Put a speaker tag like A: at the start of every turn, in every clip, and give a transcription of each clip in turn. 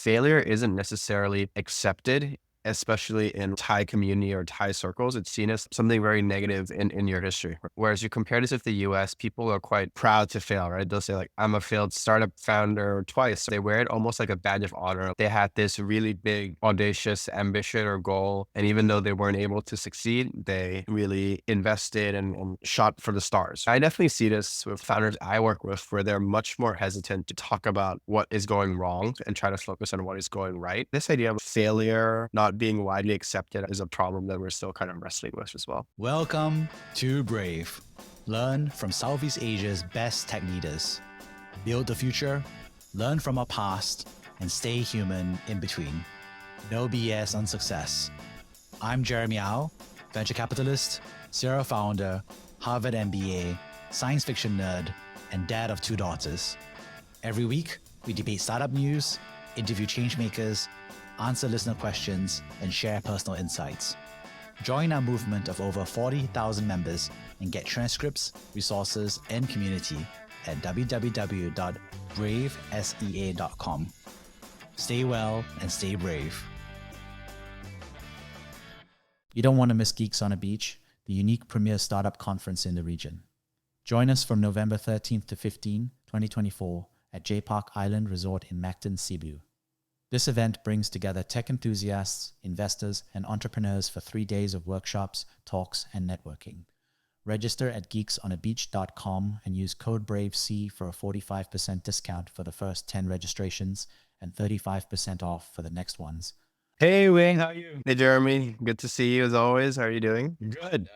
A: failure isn't necessarily accepted, especially in Thai community or Thai circles. It's seen as something very negative in your history. Whereas you compare this with the US, people are quite proud to fail, right? They'll say like, I'm a failed startup founder twice. They wear it almost like a badge of honor. They had this really big, audacious ambition or goal. And even though they weren't able to succeed, they really invested and shot for the stars. I definitely see this with founders I work with where they're much more hesitant to talk about what is going wrong and try to focus on what is going right. This idea of failure not being widely accepted is a problem that we're still kind of wrestling with as well.
B: Welcome to Brave. Learn from Southeast Asia's best tech leaders. Build the future, learn from our past, and stay human in between. No BS on success. I'm Jeremy Au, venture capitalist, serial founder, Harvard MBA, science fiction nerd, and dad of 2 daughters. Every week, we debate startup news, interview changemakers, answer listener questions, and share personal insights. Join our movement of over 40,000 members and get transcripts, resources, and community at www.bravesea.com. Stay well and stay brave. You don't want to miss Geeks on a Beach, the unique premier startup conference in the region. Join us from November 13th to 15, 2024 at J Park Island Resort in Mactan, Cebu. This event brings together tech enthusiasts, investors, and entrepreneurs for 3 days of workshops, talks, and networking. Register at geeksonabeach.com and use code BRAVEC for a 45% discount for the first 10 registrations and 35% off for the next ones.
C: Hey Wing, how are you?
A: Hey, Jeremy. Good to see you as always. How are you doing?
C: Good.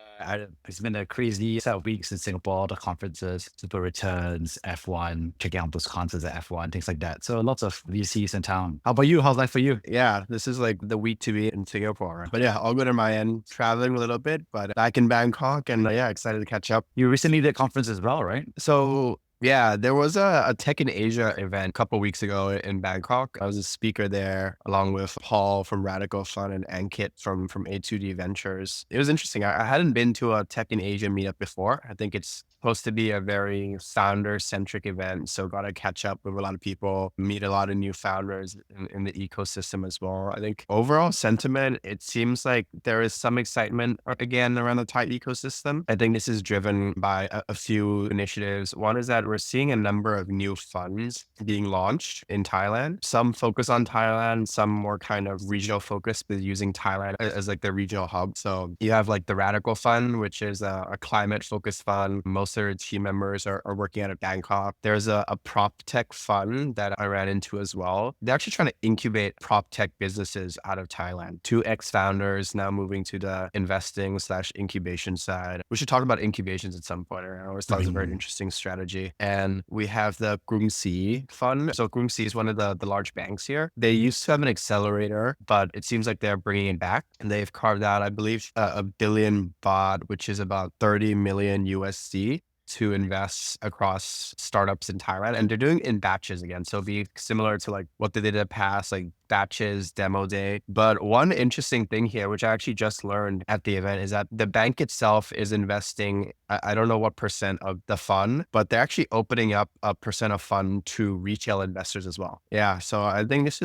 C: It's been a crazy set of weeks in Singapore, the conferences, super returns, F1, checking out those concerts at F1, things like that. So lots of VCs in town. How about you? How's life for you?
A: Yeah, this is like the week to be in Singapore. But yeah, all good on my end. Traveling a little bit, but back in Bangkok and yeah, excited to catch up.
C: You recently did conference as well, right?
A: So yeah, there was a Tech in Asia event a couple of weeks ago in Bangkok. I was a speaker there along with Paul from Radical Fund and Ankit from A2D Ventures. It was interesting. I hadn't been to a Tech in Asia meetup before. I think it's supposed to be a very founder-centric event. So got to catch up with a lot of people, meet a lot of new founders in the ecosystem as well. I think overall sentiment, it seems like there is some excitement again around the Thai ecosystem. I think this is driven by a few initiatives. One is that we're seeing a number of new funds being launched in Thailand. Some focus on Thailand, some more kind of regional focus, but using Thailand as like the regional hub. So you have like the Radical Fund, which is a climate focused fund. Most of their team members are working out of Bangkok. There's a prop tech fund that I ran into as well. They're actually trying to incubate prop tech businesses out of Thailand. 2 ex-founders now moving to the investing/incubation side. We should talk about incubations at some point. I always thought it was a very interesting strategy. And we have the Krungsi Fund. So Krungsi is one of the large banks here. They used to have an accelerator, but it seems like they're bringing it back. And they've carved out, I believe, a billion baht, which is about 30 million USD to invest across startups in Thailand. And they're doing in batches again. So it'll be similar to like what they did in the past, like batches, demo day. But one interesting thing here, which I actually just learned at the event, is that the bank itself is investing, I don't know what percent of the fund, but they're actually opening up a percent of fund to retail investors as well. Yeah. So I don't think this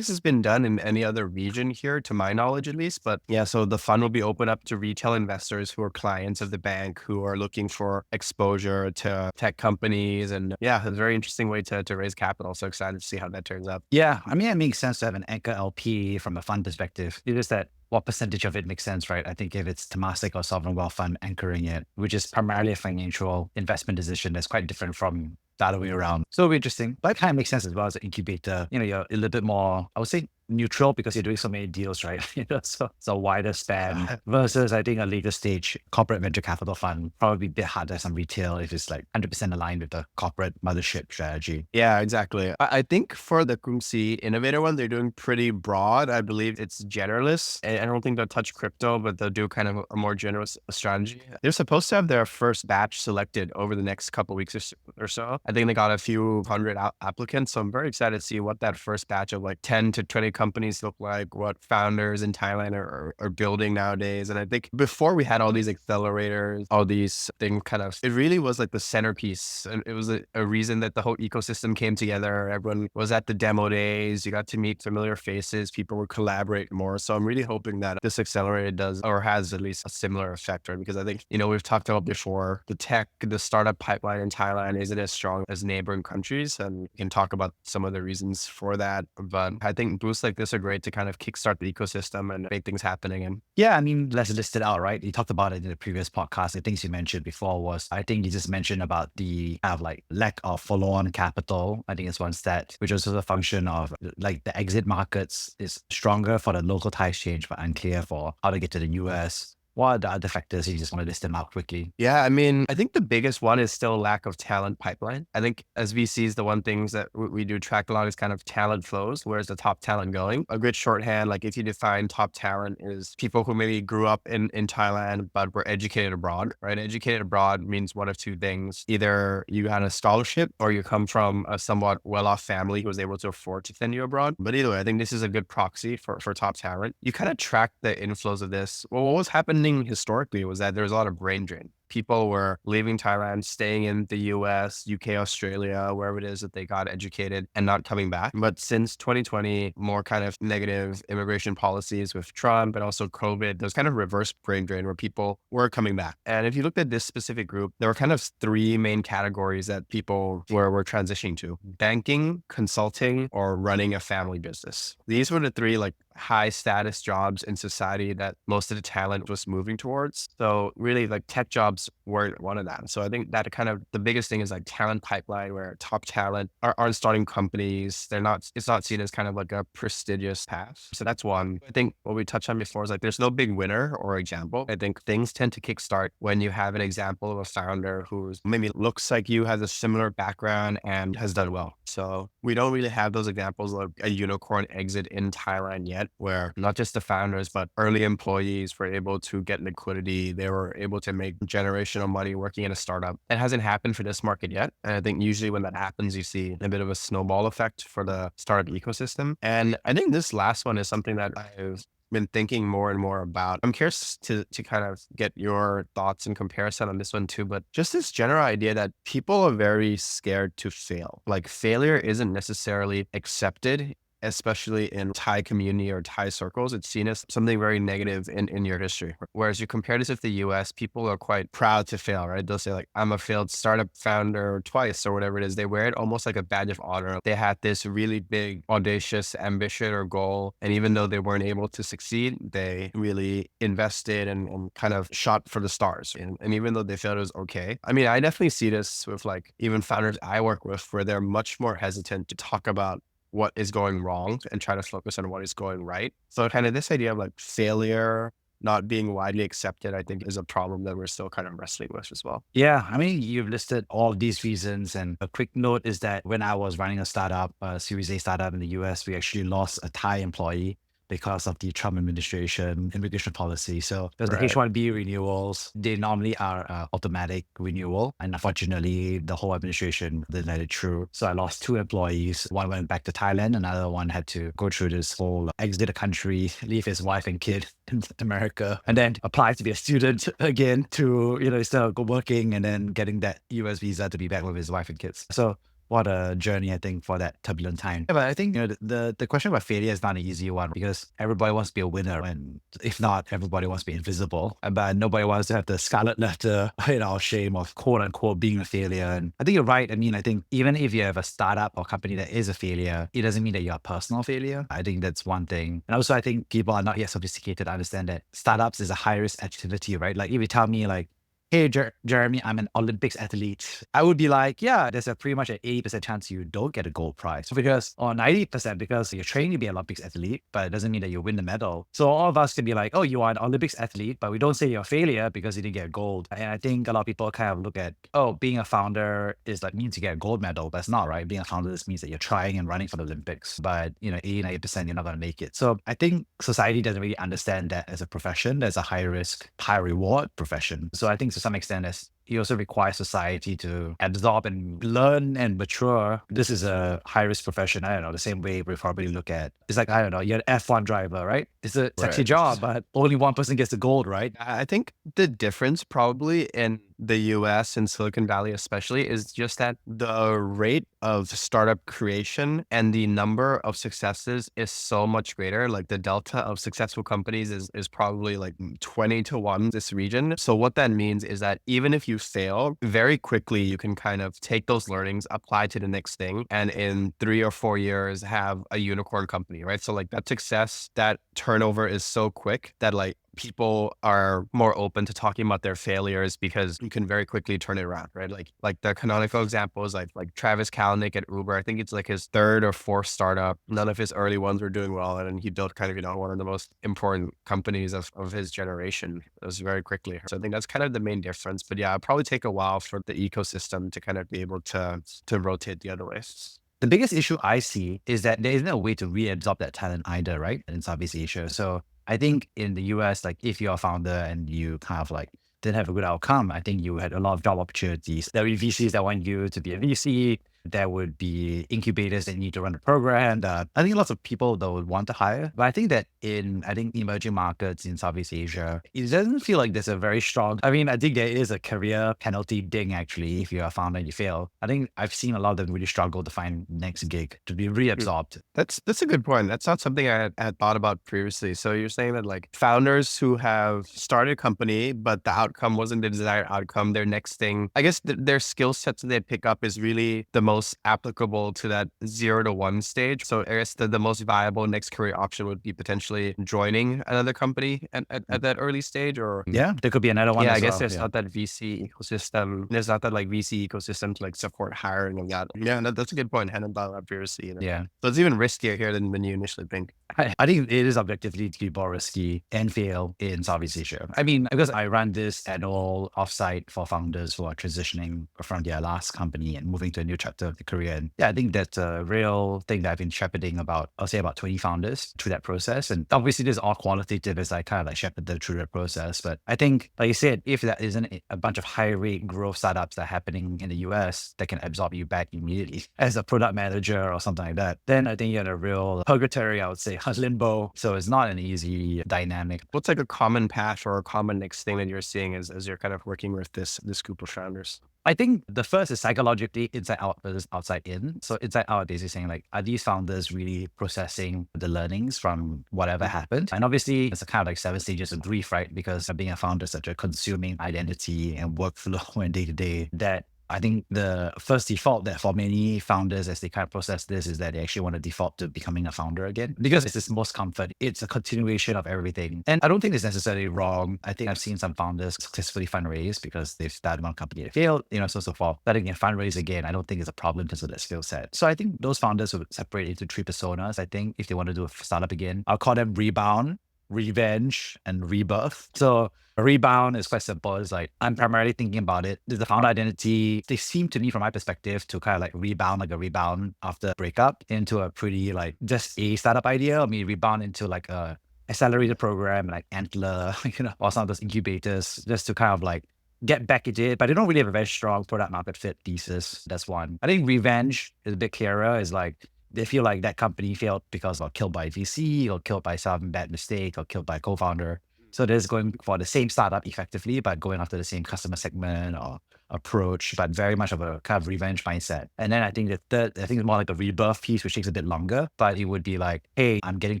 A: has been done in any other region here, to my knowledge at least. But yeah, so the fund will be open up to retail investors who are clients of the bank, who are looking for exposure to tech companies. And yeah, it's a very interesting way to raise capital. So excited to see how that turns out.
C: Yeah, I mean, it makes sense to have an anchor LP from a fund perspective. It's just that what percentage of it makes sense, right? I think if it's Temasek or Sovereign Wealth Fund anchoring it, which is primarily a financial investment decision, that's quite different from the other way around. So it'll be interesting, but it kind of makes sense as well as an incubator. You're a little bit more, I would say, neutral because you're doing so many deals, right? So it's a wider span versus I think a later stage corporate venture capital fund, probably a bit harder some retail if it's like 100% aligned with the corporate mothership strategy.
A: Yeah, exactly. I think for the Krungsi Innovator one, they're doing pretty broad. I believe it's generalist. And I don't think they'll touch crypto, but they'll do kind of a more generous strategy. They're supposed to have their first batch selected over the next couple of weeks or so. I think they got a few hundred applicants. So I'm very excited to see what that first batch of like 10 to 20 companies look like, what founders in Thailand are building nowadays. And I think before we had all these accelerators, all these things kind of, it really was like the centerpiece. And it was a reason that the whole ecosystem came together. Everyone was at the demo days. You got to meet familiar faces. People would collaborate more. So I'm really hoping that this accelerator does or has at least a similar effect, right? Because I think, we've talked about before, the startup pipeline in Thailand isn't as strong as neighboring countries. And we can talk about some of the reasons for that. But I think boosts like this are great to kind of kickstart the ecosystem and make things happen again.
C: Yeah, I mean, let's list it out, right? You talked about it in the previous podcast. The things you mentioned before was, I think you just mentioned about the kind of like lack of follow-on capital. I think it's one stat, which is also a function of like the exit markets is stronger for the local Thai exchange, but unclear for how to get to the US. What are the other factors? You just want to list them out quickly.
A: Yeah, I mean, I think the biggest one is still lack of talent pipeline. I think as VCs, the one things that we do track a lot is kind of talent flows. Where's the top talent going? A good shorthand, like if you define top talent is people who maybe grew up in Thailand, but were educated abroad, right? Educated abroad means one of two things. Either you had a scholarship or you come from a somewhat well-off family who was able to afford to send you abroad. But either way, I think this is a good proxy for top talent. You kind of track the inflows of this. Well, what was happening historically was that there was a lot of brain drain. People were leaving Thailand, staying in the US, UK, Australia, wherever it is that they got educated and not coming back. But since 2020, more kind of negative immigration policies with Trump and also COVID, there's kind of reverse brain drain where people were coming back. And if you looked at this specific group, there were kind of three main categories that people were transitioning to: banking, consulting, or running a family business. These were the three like high status jobs in society that most of the talent was moving towards. So really like tech jobs weren't one of them. So I think that kind of the biggest thing is like talent pipeline where top talent aren't starting companies. It's not seen as kind of like a prestigious path. So that's one. I think what we touched on before is like, there's no big winner or example. I think things tend to kickstart when you have an example of a founder who's maybe looks like you, has a similar background and has done well. So we don't really have those examples of a unicorn exit in Thailand yet, where not just the founders, but early employees were able to get liquidity. They were able to make generational money working in a startup. It hasn't happened for this market yet. And I think usually when that happens, you see a bit of a snowball effect for the startup ecosystem. And I think this last one is something that I've been thinking more and more about. I'm curious to kind of get your thoughts and comparison on this one too, but just this general idea that people are very scared to fail. Like failure isn't necessarily accepted, especially in Thai community or Thai circles. It's seen as something very negative in your history. Whereas you compare this with the US, people are quite proud to fail, right? They'll say like, I'm a failed startup founder twice or whatever it is. They wear it almost like a badge of honor. They had this really big, audacious ambition or goal. And even though they weren't able to succeed, they really invested and kind of shot for the stars. And even though they failed, it was okay. I mean, I definitely see this with like even founders I work with where they're much more hesitant to talk about what is going wrong and try to focus on what is going right. So kind of this idea of like failure not being widely accepted, I think is a problem that we're still kind of wrestling with as well.
C: Yeah, I mean, you've listed all of these reasons. And a quick note is that when I was running a startup, a Series A startup in the US, we actually lost a Thai employee because of the Trump administration immigration policy. So there's the H-1B renewals. They normally are automatic renewal. And unfortunately, the whole administration didn't let it through. So I lost two employees. One went back to Thailand. Another one had to go through this whole exit the country, leave his wife and kid in America, and then apply to be a student again to, instead of go working and then getting that US visa to be back with his wife and kids. So what a journey, I think, for that turbulent time. Yeah, but I think the question about failure is not an easy one because everybody wants to be a winner, and if not, everybody wants to be invisible. But nobody wants to have the scarlet letter, shame of quote unquote being a failure. And I think you're right. I mean, I think even if you have a startup or company that is a failure, it doesn't mean that you're a personal failure. I think that's one thing. And also, I think people are not yet sophisticated to understand that startups is a high risk activity, right? Like if you tell me like, hey, Jeremy, I'm an Olympics athlete, I would be like, yeah, there's a pretty much an 80% chance you don't get a gold prize or 90% because you're training to be an Olympics athlete, but it doesn't mean that you win the medal. So all of us can be like, oh, you are an Olympics athlete, but we don't say you're a failure because you didn't get gold. And I think a lot of people kind of look at, oh, being a founder is like means you get a gold medal, but it's not, right? Being a founder just means that you're trying and running for the Olympics, but 80, 90% you're not going to make it. So I think society doesn't really understand that as a profession. There's a high risk, high reward profession. So I think to some extent, as it also requires society to absorb and learn and mature. This is a high risk profession. I don't know, the same way we probably look at, it's like, I don't know, you're an F1 driver, right? It's a sexy
A: Right.
C: job, but only one person gets the gold, right?
A: I think the difference probably in the US and Silicon Valley especially is just that the rate of startup creation and the number of successes is so much greater. Like the delta of successful companies is probably like 20 to 1 this region. So what that means is that even if you fail, very quickly you can kind of take those learnings, apply to the next thing, and in 3 or 4 years have a unicorn company, right? So like that success, that turnover is so quick that like people are more open to talking about their failures because you can very quickly turn it around, right? Like the canonical example is like Travis Kalanick at Uber. I think it's like his 3rd or 4th startup. None of his early ones were doing well, and he built kind of, one of the most important companies of his generation. It was very quickly. So I think that's kind of the main difference. But yeah, it'll probably take a while for the ecosystem to kind of be able to rotate the other ways.
C: The biggest issue I see is that there isn't a way to reabsorb that talent either, right? In Southeast Asia. So I think in the US, like if you're a founder and you kind of like didn't have a good outcome, I think you had a lot of job opportunities. There will be VCs that want you to be a VC. There would be incubators that need to run the program. I think lots of people that would want to hire. But I think that in emerging markets in Southeast Asia, it doesn't feel like there's a very strong, I think there is a career penalty ding actually if you're a founder and you fail. I think I've seen a lot of them really struggle to find next gig to be reabsorbed.
A: That's a good point. That's not something I had thought about previously. So you're saying that like founders who have started a company, but the outcome wasn't the desired outcome, their next thing, I guess their skill sets that they pick up is really the most applicable to that 0 to 1 stage. So I guess the most viable next career option would be potentially joining another company at that early stage, or
C: Yeah, there could be another one.
A: yeah,
C: as
A: I guess
C: well.
A: there's
C: Yeah.
A: not that VC ecosystem. There's not that like VC ecosystem to like support hiring and that. Yeah, that's a good point. Hadn't thought about previously.
C: Yeah.
A: So it's even riskier here than when you initially think.
C: I think it is objectively to be more risky and fail in Southeast Asia. I mean, because I run this annual offsite for founders who are transitioning from their last company and moving to a new chapter of their career. And yeah, I think that's a real thing that I've been shepherding about, I'll say about 20 founders through that process. And obviously this is all qualitative as I kind of like shepherd them through that process. But I think, like you said, if that isn't a bunch of high rate growth startups that are happening in the US that can absorb you back immediately as a product manager or something like that, then I think you're in a real purgatory, I would say, limbo. So it's not an easy dynamic.
A: What's like a common path or a common next thing that you're seeing as you're kind of working with this group of founders?
C: I think the first is psychologically inside out versus outside in. So inside out, basically saying like, are these founders really processing the learnings from whatever happened? And obviously it's a kind of like 7 stages of grief, right? Because being a founder is such a consuming identity and workflow and day to day that I think the first default that for many founders as they kind of process this is that they actually want to default to becoming a founder again because it's this most comfort. It's a continuation of everything. And I don't think it's necessarily wrong. I think I've seen some founders successfully fundraise because they've started one company that failed, so on and so forth. Starting a fundraise again, I don't think it's a problem because of their skill set. So I think those founders would separate into 3 personas. I think if they want to do a startup again, I'll call them rebound, revenge, and rebirth. So a rebound is quite simple. It's like, I'm primarily thinking about it. There's the founder identity. They seem to me, from my perspective, to kind of like rebound, like a rebound after a breakup into a pretty like just a startup idea. I mean, rebound into like a accelerated program like Antler, or some of those incubators just to kind of like get back into it. But they don't really have a very strong product market fit thesis. That's one. I think revenge is a bit clearer. Is like, they feel like that company failed because of killed by VC or killed by some bad mistake or killed by a co-founder. So they're just going for the same startup effectively, but going after the same customer segment or approach, but very much of a kind of revenge mindset. And then I think the third, I think it's more like a rebirth piece, which takes a bit longer, but it would be like, hey, I'm getting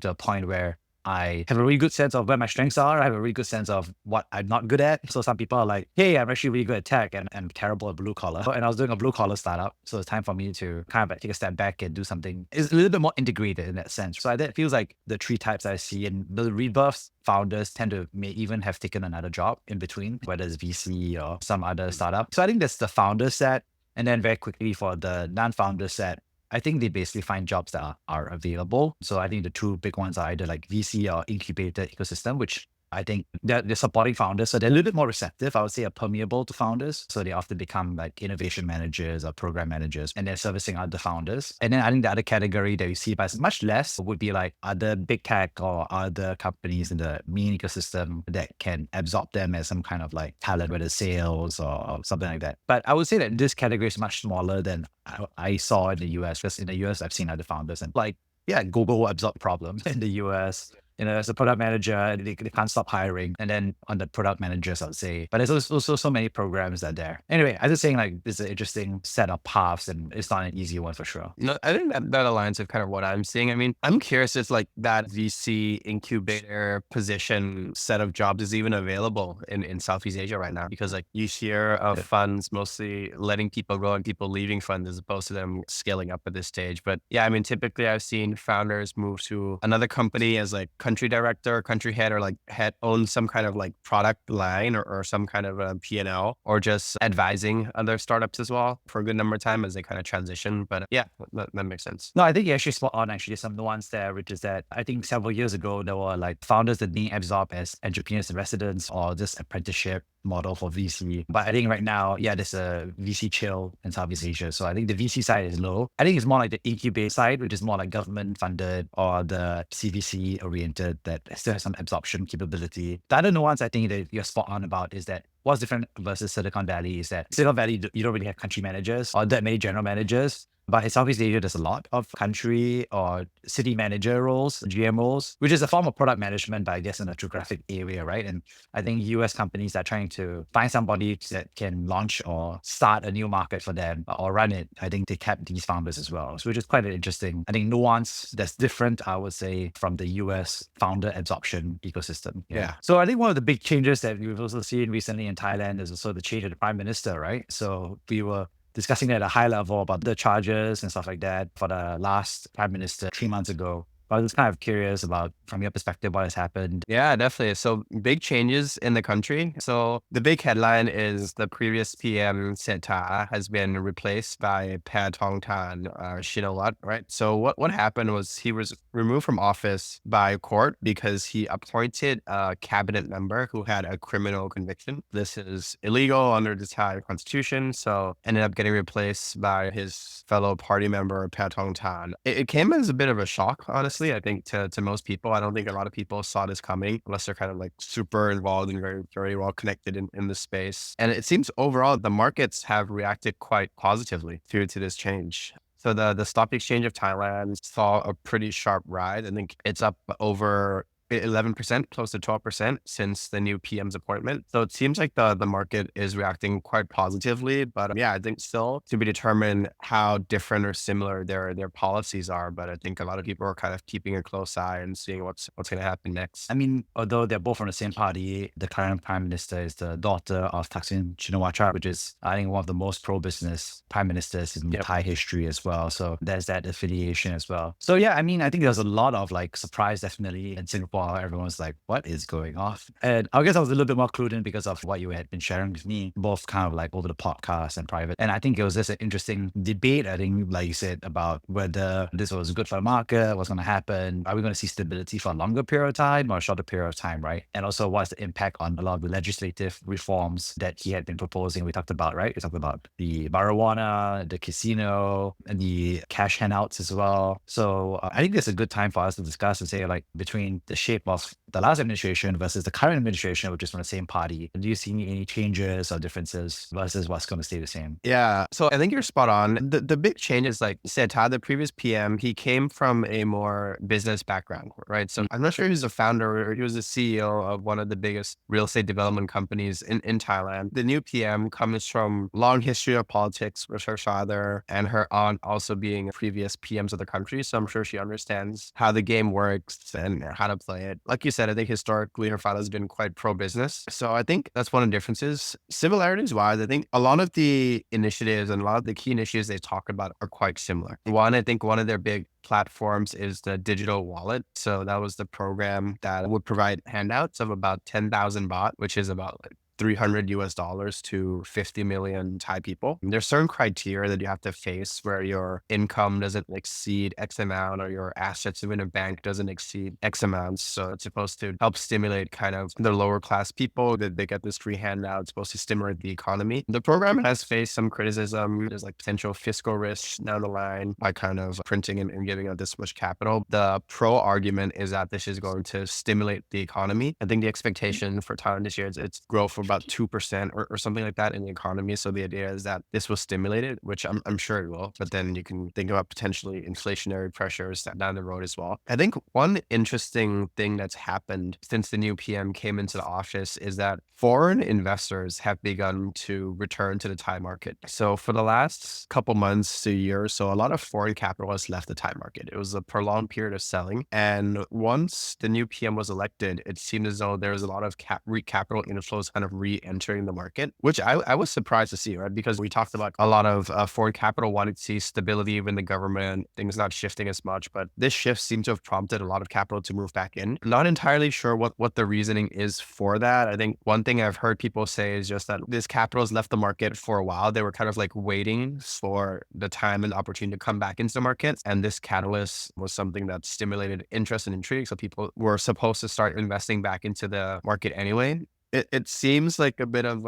C: to a point where I have a really good sense of where my strengths are. I have a really good sense of what I'm not good at. So some people are like, hey, I'm actually really good at tech and I'm terrible at blue collar. And I was doing a blue collar startup. So it's time for me to kind of like take a step back and do something. It's a little bit more integrated in that sense. So that feels like the 3 types I see. And the rebirth founders tend to may even have taken another job in between, whether it's VC or some other startup. So I think that's the founder set. And then very quickly for the non-founder set, I think they basically find jobs that are available. So I think the 2 big ones are either like VC or incubator ecosystem, which I think they're supporting founders. So they're a little bit more receptive, I would say, are permeable to founders. So they often become like innovation managers or program managers, and they're servicing other founders. And then I think the other category that you see, but it's much less, would be like other big tech or other companies in the main ecosystem that can absorb them as some kind of like talent, whether sales or something like that. But I would say that this category is much smaller than I saw in the US. Because in the US, I've seen other founders and like, yeah, Google will absorb problems in the US. As a product manager, they can't stop hiring. And then on the product managers, I would say. But there's also so many programs that are there. Anyway, I was just saying like it's an interesting set of paths and it's not an easy one for sure.
A: No, I think that aligns with kind of what I'm seeing. I mean, I'm curious if like that VC incubator position set of jobs is even available in Southeast Asia right now, because like you hear of funds mostly letting people go and people leaving funds as opposed to them scaling up at this stage. But yeah, I mean, typically I've seen founders move to another company as like country director, country head, or like own some kind of like product line or some kind of a P&L, or just advising other startups as well for a good number of time as they kind of transition. But yeah, that makes sense.
C: No, I think you're actually spot on. Actually, some nuance there, which is that I think several years ago, there were like founders that being absorbed as entrepreneurs in residence or just apprenticeship model for VC. But I think right now, yeah, there's a VC chill in Southeast Asia. So I think the VC side is low. I think it's more like the incubate side, which is more like government funded, or the CVC oriented that still has some absorption capability. The other nuance I think that you're spot on about is that what's different versus Silicon Valley is that Silicon Valley, you don't really have country managers or that many general managers. But in Southeast Asia, there's a lot of country or city manager roles, GM roles, which is a form of product management, but I guess in a geographic area, right? And I think US companies are trying to find somebody that can launch or start a new market for them or run it. I think they kept these founders as well, so which is quite an interesting, I think, nuance that's different, I would say, from the US founder absorption ecosystem.
A: Yeah.
C: So I think one of the big changes that we've also seen recently in Thailand is also the change of the prime minister, right? So we were discussing at a high level about the charges and stuff like that for the last prime minister 3 months ago. But I was kind of curious about, from your perspective, what has happened.
A: Yeah, definitely. So big changes in the country. So the big headline is the previous PM Seta has been replaced by Paetongtarn, Shinawatra, right? So what happened was he was removed from office by court because he appointed a cabinet member who had a criminal conviction. This is illegal under the Thai constitution. So ended up getting replaced by his fellow party member, Paetongtarn. It came as a bit of a shock, honestly. I think to most people. I don't think a lot of people saw this coming unless they're kind of like super involved and very, very well connected in the space. And it seems overall the markets have reacted quite positively to this change. So the stock exchange of Thailand saw a pretty sharp rise. I think it's up over 11%, close to 12% since the new PM's appointment. So it seems like the market is reacting quite positively, but yeah, I think still to be determined how different or similar their policies are. But I think a lot of people are kind of keeping a close eye and seeing what's going to happen next.
C: I mean, although they're both from the same party, the current prime minister is the daughter of Thaksin Shinawatra, which is, I think, one of the most pro-business prime ministers in Thai history as well. So there's that affiliation as well. So yeah, I mean, I think there's a lot of like surprise definitely in Singapore. Everyone's like, what is going on? And I guess I was a little bit more clued in because of what you had been sharing with me, both kind of like over the podcast and private. And I think it was just an interesting debate, I think, like you said, about whether this was good for the market, what's going to happen. Are we going to see stability for a longer period of time or a shorter period of time, right? And also what's the impact on a lot of the legislative reforms that he had been proposing. We talked about, right? We talked about the marijuana, the casino, and the cash handouts as well. So I think it's a good time for us to discuss and say, like, between the shape of the last administration versus the current administration, which is from the same party, do you see any changes or differences versus what's going to stay the same?
A: Yeah. So I think you're spot on. The big change is, like Seta, the previous PM, he came from a more business background, right? So I'm not sure he was a founder or he was a CEO of one of the biggest real estate development companies in Thailand. The new PM comes from long history of politics with her father and her aunt also being previous PMs of the country. So I'm sure she understands how the game works and how to play it. Like you said, I think historically her father's been quite pro-business. So I think that's one of the differences. Similarities wise, I think a lot of the initiatives and a lot of the key initiatives they talk about are quite similar. One, I think one of their big platforms is the digital wallet. So that was the program that would provide handouts of about 10,000 baht, which is about like $300 US to 50 million Thai people. There's certain criteria that you have to face where your income doesn't exceed X amount or your assets within a bank doesn't exceed X amounts. So it's supposed to help stimulate kind of the lower class people that they get this free handout. It's supposed to stimulate the economy. The program has faced some criticism. There's like potential fiscal risks down the line by kind of printing and giving out this much capital. The pro argument is that this is going to stimulate the economy. I think the expectation for Thailand this year is it's growth of about 2% or something like that in the economy. So the idea is that this will stimulate it, which I'm sure it will. But then you can think about potentially inflationary pressures down the road as well. I think one interesting thing that's happened since the new PM came into the office is that foreign investors have begun to return to the Thai market. So for the last couple months to a year or so, a lot of foreign capital has left the Thai market. It was a prolonged period of selling. And once the new PM was elected, it seemed as though there was a lot of capital inflows kind of re-entering the market, which I was surprised to see, right? Because we talked about a lot of foreign capital wanting to see stability within the government, things not shifting as much. But this shift seemed to have prompted a lot of capital to move back in. Not entirely sure what the reasoning is for that. I think one thing I've heard people say is just that this capital has left the market for a while. They were kind of like waiting for the time and opportunity to come back into the market. And this catalyst was something that stimulated interest and intrigue. So people were supposed to start investing back into the market anyway. It seems like a bit of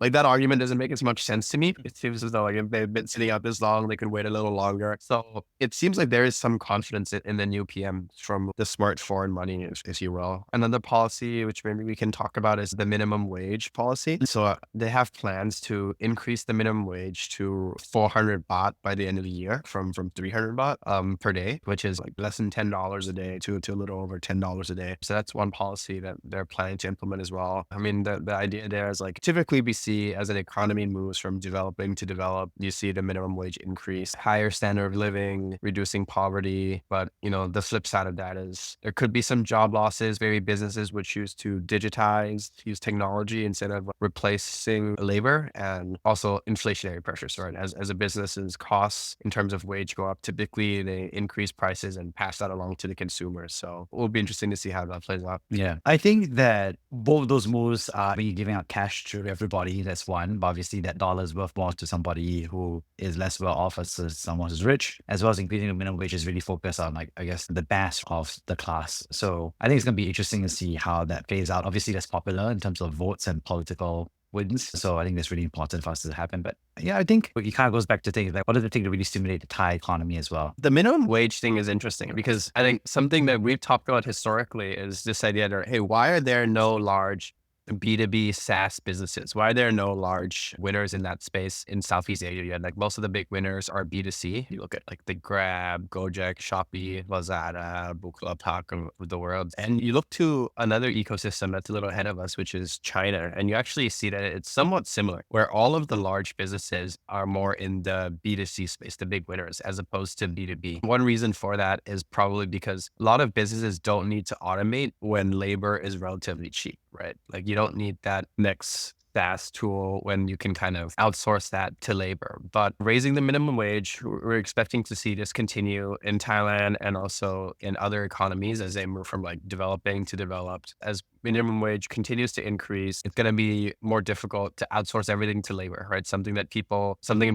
A: like that argument doesn't make as much sense to me. It seems as though like if they've been sitting out this long, they could wait a little longer. So it seems like there is some confidence in the new PM from the smart foreign money, if you will. Another policy, which maybe we can talk about, is the minimum wage policy. So they have plans to increase the minimum wage to 400 baht by the end of the year from 300 baht per day, which is like less than $10 a day to a little over $10 a day. So that's one policy that they're planning to implement as well. I mean, the idea there is like typically we see as an economy moves from developing to develop, you see the minimum wage increase, higher standard of living, reducing poverty. But, you know, the flip side of that is there could be some job losses. Maybe businesses would choose to digitize, use technology instead of replacing labor, and also inflationary pressures, right? As a business's costs in terms of wage go up, typically they increase prices and pass that along to the consumers. So it will be interesting to see how that plays out.
C: Yeah. I think that both those moves are when you're giving out cash to everybody, that's one. But obviously that dollar is worth more to somebody who is less well off versus someone who's rich, as well as increasing the minimum wage is really focused on, like, I guess, the best of the class. So I think it's going to be interesting to see how that plays out. Obviously that's popular in terms of votes and political wins. So I think that's really important for us to happen. But yeah, I think it kind of goes back to things like what does it take to really stimulate the Thai economy as well?
A: The minimum wage thing is interesting because I think something that we've talked about historically is this idea that, hey, why are there no large B2B SaaS businesses? Why are there no large winners in that space in Southeast Asia yet? Like most of the big winners are B2C. You look at like the Grab, Gojek, Shopee, Lazada, Bukalapak of the world. And you look to another ecosystem that's a little ahead of us, which is China. And you actually see that it's somewhat similar, where all of the large businesses are more in the B2C space, the big winners, as opposed to B2B. One reason for that is probably because a lot of businesses don't need to automate when labor is relatively cheap, right? Like you don't need that next SaaS tool when you can kind of outsource that to labor. But raising the minimum wage, we're expecting to see this continue in Thailand and also in other economies as they move from like developing to developed. As minimum wage continues to increase, it's going to be more difficult to outsource everything to labor, right? Something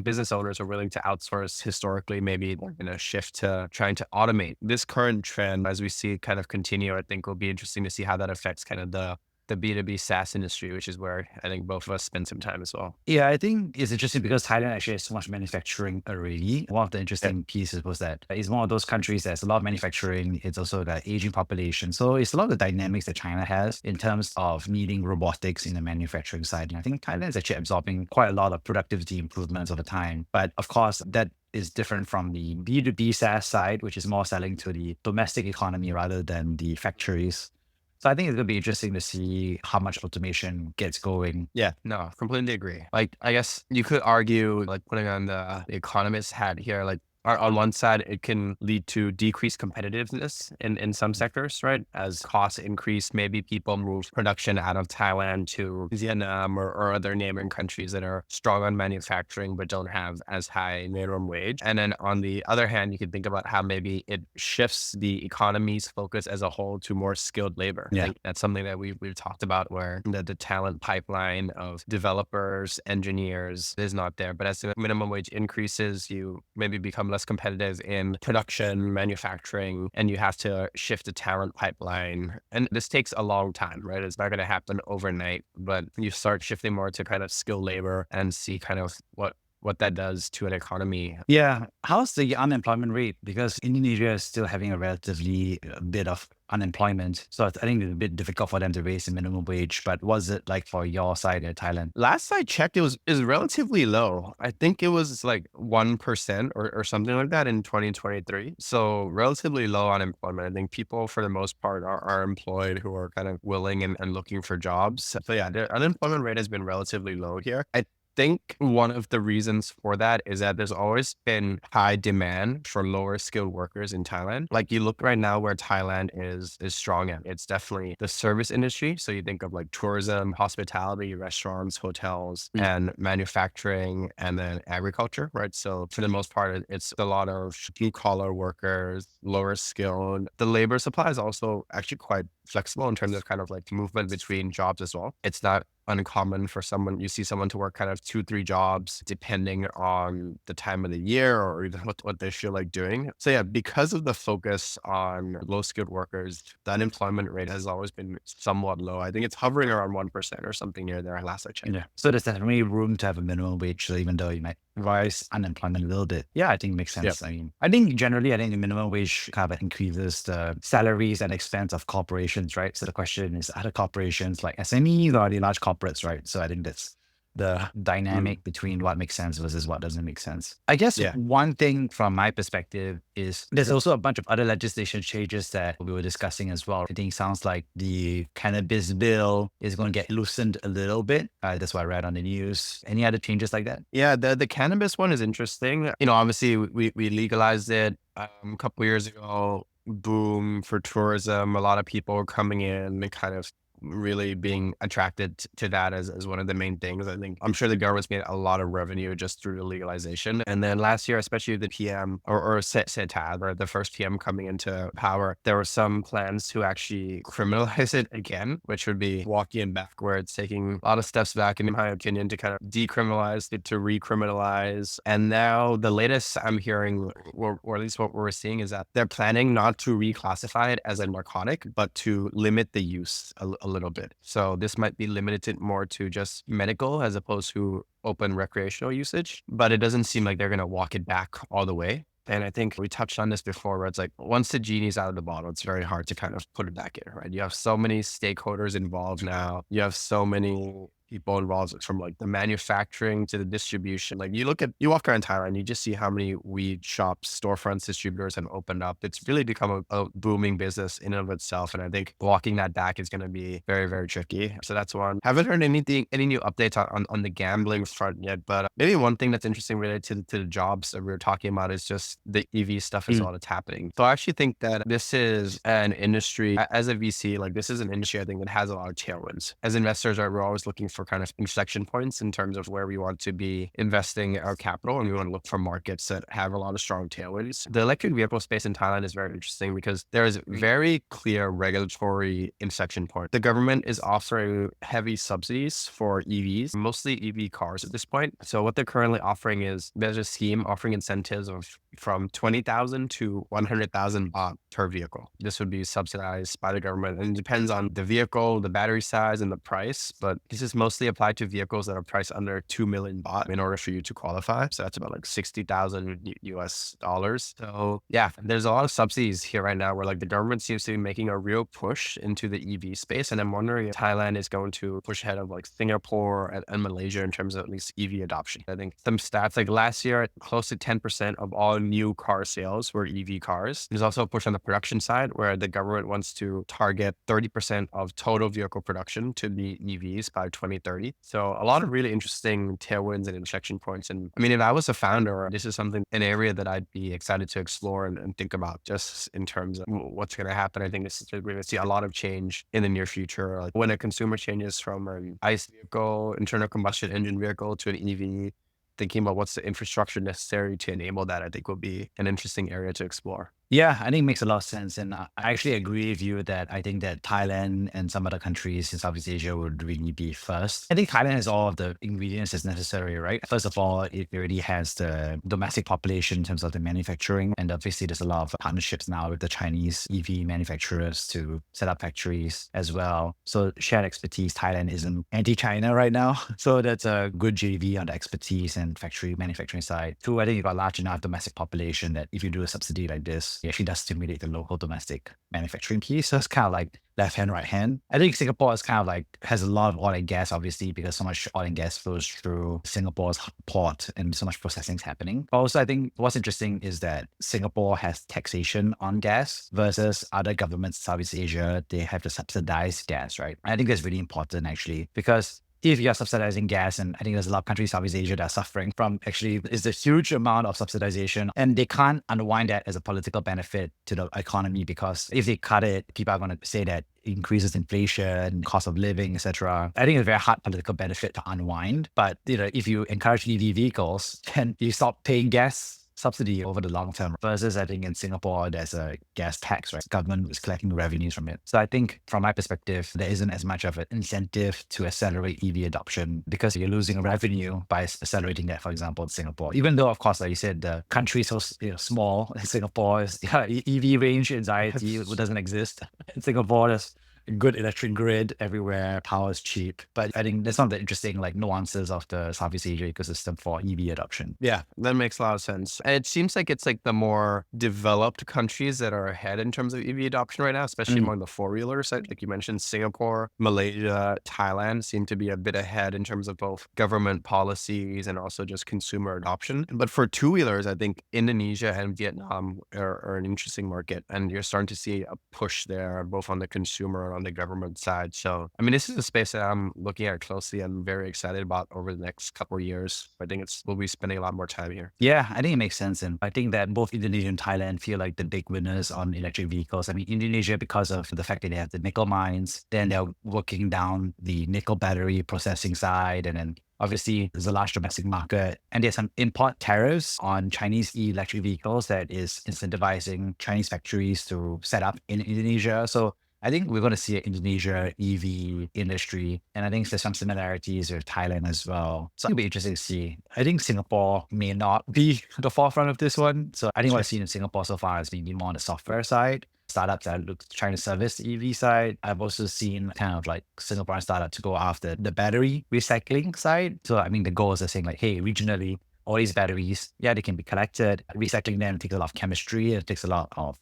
A: business owners are willing to outsource historically, maybe in a shift to trying to automate. This current trend, as we see it kind of continue, I think will be interesting to see how that affects kind of the B2B SaaS industry, which is where I think both of us spend some time as well.
C: Yeah, I think it's interesting because Thailand actually has so much manufacturing already. One of the interesting pieces was that it's one of those countries that's a lot of manufacturing. It's also the aging population. So it's a lot of the dynamics that China has in terms of needing robotics in the manufacturing side. And I think Thailand is actually absorbing quite a lot of productivity improvements over time. But of course, that is different from the B2B SaaS side, which is more selling to the domestic economy rather than the factories. So I think it's going to be interesting to see how much automation gets going.
A: Yeah, no, completely agree. Like, I guess you could argue, like putting on the economist hat here, like on one side, it can lead to decreased competitiveness in some sectors, right? As costs increase, maybe people move production out of Thailand to Vietnam or other neighboring countries that are strong on manufacturing but don't have as high minimum wage. And then on the other hand, you can think about how maybe it shifts the economy's focus as a whole to more skilled labor. I think that's something that we've talked about, where the talent pipeline of developers, engineers is not there. But as the minimum wage increases, you maybe become less competitive in production, manufacturing, and you have to shift the talent pipeline. And this takes a long time, right? It's not going to happen overnight, but you start shifting more to kind of skilled labor and see kind of what that does to an economy.
C: Yeah. How's the unemployment rate? Because Indonesia is still having a relatively bit of unemployment. So I think it's a bit difficult for them to raise the minimum wage. But what's it like for your side in Thailand?
A: Last I checked, is relatively low. I think it was like 1% or something like that in 2023. So relatively low unemployment. I think people for the most part are employed who are kind of willing and looking for jobs. So yeah, the unemployment rate has been relatively low here. I think one of the reasons for that is that there's always been high demand for lower skilled workers in Thailand. Like you look right now where Thailand is strong at, it's definitely the service industry. So you think of like tourism, hospitality, restaurants, hotels, and manufacturing, and then agriculture, right? So for the most part, it's a lot of blue collar workers, lower skilled. The labor supply is also actually quite flexible in terms of kind of like movement between jobs as well. It's not uncommon for you see someone to work kind of 2-3 jobs depending on the time of the year or even what they feel like doing. So yeah, because of the focus on low skilled workers, the unemployment rate has always been somewhat low. I think it's hovering around 1% or something near there last I checked.
C: Yeah. So there's definitely room to have a minimum wage, so even though you might rise unemployment a little bit. Yeah, I think it makes sense.
A: Yep.
C: I think generally, the minimum wage kind of increases the salaries and expense of corporations, right? So the question is, are the corporations like SMEs or are they large corporates, right? So I think that's the dynamic between what makes sense versus what doesn't make sense. I guess one thing from my perspective is there's also a bunch of other legislation changes that we were discussing as well. I think it sounds like the Cannabis Bill is going to get loosened a little bit. That's what I read on the news. Any other changes like that?
A: Yeah, the cannabis one is interesting. Obviously we legalized it a couple years ago. Boom for tourism. A lot of people coming in and kind of really being attracted to that as one of the main things. I think I'm sure the government's made a lot of revenue just through the legalization. And then last year, especially the PM or Setad, or the first PM coming into power, there were some plans to actually criminalize it again, which would be walking backwards, taking a lot of steps back, in my opinion, to kind of decriminalize it, to recriminalize. And now the latest I'm hearing, or at least what we're seeing, is that they're planning not to reclassify it as a narcotic, but to limit the use a little bit. So this might be limited more to just medical as opposed to open recreational usage, but it doesn't seem like they're going to walk it back all the way. And I think we touched on this before, where it's like once the genie's out of the bottle, it's very hard to kind of put it back in, right? You have so many stakeholders involved now. You have so many people involved, from like the manufacturing to the distribution. Like you walk around Thailand, you just see how many weed shops, storefronts, distributors have opened up. It's really become a booming business in and of itself. And I think walking that back is going to be very, very tricky. So that's one. Haven't heard any new updates on the gambling front yet, but maybe one thing that's interesting related to the jobs that we were talking about is just the EV stuff as well that's happening. So I actually think that this is an industry, as a VC, like this is an industry I think that has a lot of tailwinds. As investors, we're always looking for kind of inflection points in terms of where we want to be investing our capital, and we want to look for markets that have a lot of strong tailwinds. The electric vehicle space in Thailand is very interesting because there is very clear regulatory inflection point. The government is offering heavy subsidies for EVs, mostly EV cars at this point. So what they're currently offering is there's a scheme offering incentives from 20,000 to 100,000 baht per vehicle. This would be subsidized by the government, and it depends on the vehicle, the battery size, and the price. But this is mostly applied to vehicles that are priced under 2 million baht in order for you to qualify. So that's about like 60,000 US dollars. So yeah, there's a lot of subsidies here right now where like the government seems to be making a real push into the EV space. And I'm wondering if Thailand is going to push ahead of like Singapore and Malaysia in terms of at least EV adoption. I think some stats like last year, close to 10% of all new car sales were EV cars. There's also a push on the production side where the government wants to target 30% of total vehicle production to be EVs by 2030. 2030. So a lot of really interesting tailwinds and inflection points. And I mean, if I was a founder, this is an area that I'd be excited to explore and think about just in terms of what's going to happen. I think we're going to see a lot of change in the near future. Like when a consumer changes from an ICE vehicle, internal combustion engine vehicle, to an EV, thinking about what's the infrastructure necessary to enable that, I think will be an interesting area to explore.
C: Yeah, I think it makes a lot of sense. And I actually agree with you that I think that Thailand and some other countries in Southeast Asia would really be first. I think Thailand has all of the ingredients that's necessary, right? First of all, it already has the domestic population in terms of the manufacturing. And obviously, there's a lot of partnerships now with the Chinese EV manufacturers to set up factories as well. So shared expertise, Thailand isn't anti-China right now. So that's a good JV on the expertise and factory manufacturing side. Two, I think you've got a large enough domestic population that if you do a subsidy like this, it actually does stimulate the local domestic manufacturing piece. So it's kind of like left hand, right hand. I think Singapore is kind of like has a lot of oil and gas, obviously, because so much oil and gas flows through Singapore's port and so much processing is happening. But also, I think what's interesting is that Singapore has taxation on gas versus other governments in Southeast Asia. They have to subsidize gas, right? I think that's really important actually, because if you're subsidizing gas, and I think there's a lot of countries in Southeast Asia that are suffering from actually is a huge amount of subsidization, and they can't unwind that as a political benefit to the economy, because if they cut it, people are going to say that increases inflation, cost of living, etc. I think it's a very hard political benefit to unwind. But if you encourage EV vehicles, then you stop paying gas subsidy over the long term. Versus, I think in Singapore, there's a gas tax, right? Government is collecting revenues from it. So I think from my perspective, there isn't as much of an incentive to accelerate EV adoption because you're losing revenue by accelerating that, for example, in Singapore. Even though, of course, like you said, the country is so small, Singapore is EV range anxiety doesn't exist. In Singapore, there's good electric grid everywhere, power is cheap. But I think that's some of the interesting nuances of the Southeast Asia ecosystem for EV adoption.
A: Yeah, that makes a lot of sense. And it seems like it's like the more developed countries that are ahead in terms of EV adoption right now, especially among the four-wheelers. Like you mentioned, Singapore, Malaysia, Thailand seem to be a bit ahead in terms of both government policies and also just consumer adoption. But for two-wheelers, I think Indonesia and Vietnam are an interesting market. And you're starting to see a push there, both on the consumer and on the government side. So, I mean, this is a space that I'm looking at closely and very excited about over the next couple of years. I think we'll be spending a lot more time here.
C: Yeah, I think it makes sense. And I think that both Indonesia and Thailand feel like the big winners on electric vehicles. I mean, Indonesia, because of the fact that they have the nickel mines, then they're working down the nickel battery processing side. And then obviously, there's a large domestic market, and there's some import tariffs on Chinese electric vehicles that is incentivizing Chinese factories to set up in Indonesia. So I think we're going to see an Indonesia EV industry, and I think there's some similarities with Thailand as well. So it'll be interesting to see. I think Singapore may not be the forefront of this one. So I think what I've seen in Singapore so far has been more on the software side. Startups that look trying to service the EV side. I've also seen kind of like Singaporean startups to go after the battery recycling side. So I mean, the goals are saying like, hey, regionally, all these batteries, they can be collected. Recycling them takes a lot of chemistry. It takes a lot of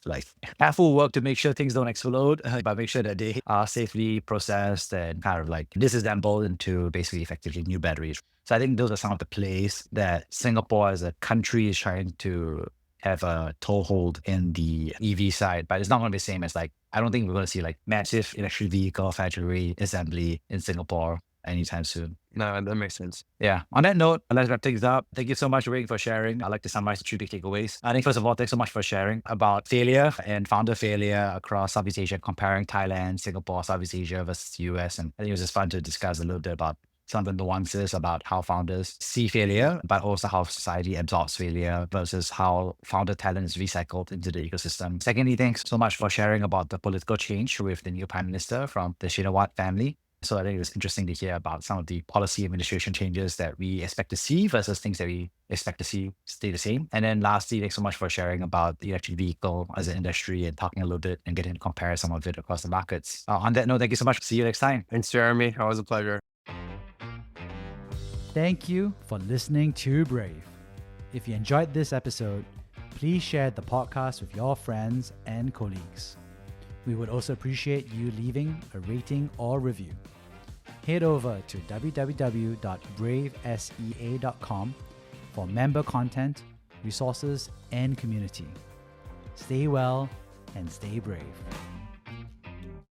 C: careful work to make sure things don't explode, but make sure that they are safely processed and kind of disassembled into basically effectively new batteries. So I think those are some of the plays that Singapore as a country is trying to have a toehold in the EV side, but it's not going to be the same as I don't think we're going to see massive electric vehicle factory assembly in Singapore anytime soon.
A: No, that makes sense.
C: Yeah. On that note, let's wrap things up. Thank you so much, Ring, for sharing. I'd like to summarize the 3 big takeaways. I think, first of all, thanks so much for sharing about failure and founder failure across Southeast Asia, comparing Thailand, Singapore, Southeast Asia versus the US. And I think it was just fun to discuss a little bit about some of the nuances about how founders see failure, but also how society absorbs failure versus how founder talent is recycled into the ecosystem. Secondly, thanks so much for sharing about the political change with the new Prime Minister from the Shinawatra family. So I think it's interesting to hear about some of the policy administration changes that we expect to see versus things that we expect to see stay the same. And then lastly, thanks so much for sharing about the electric vehicle as an industry and talking a little bit and getting to compare some of it across the markets. On that note, thank you so much. See you next time.
A: Thanks, Jeremy. Always a pleasure.
B: Thank you for listening to Brave. If you enjoyed this episode, please share the podcast with your friends and colleagues. We would also appreciate you leaving a rating or review. Head over to www.bravesea.com for member content, resources, and community. Stay well and stay brave.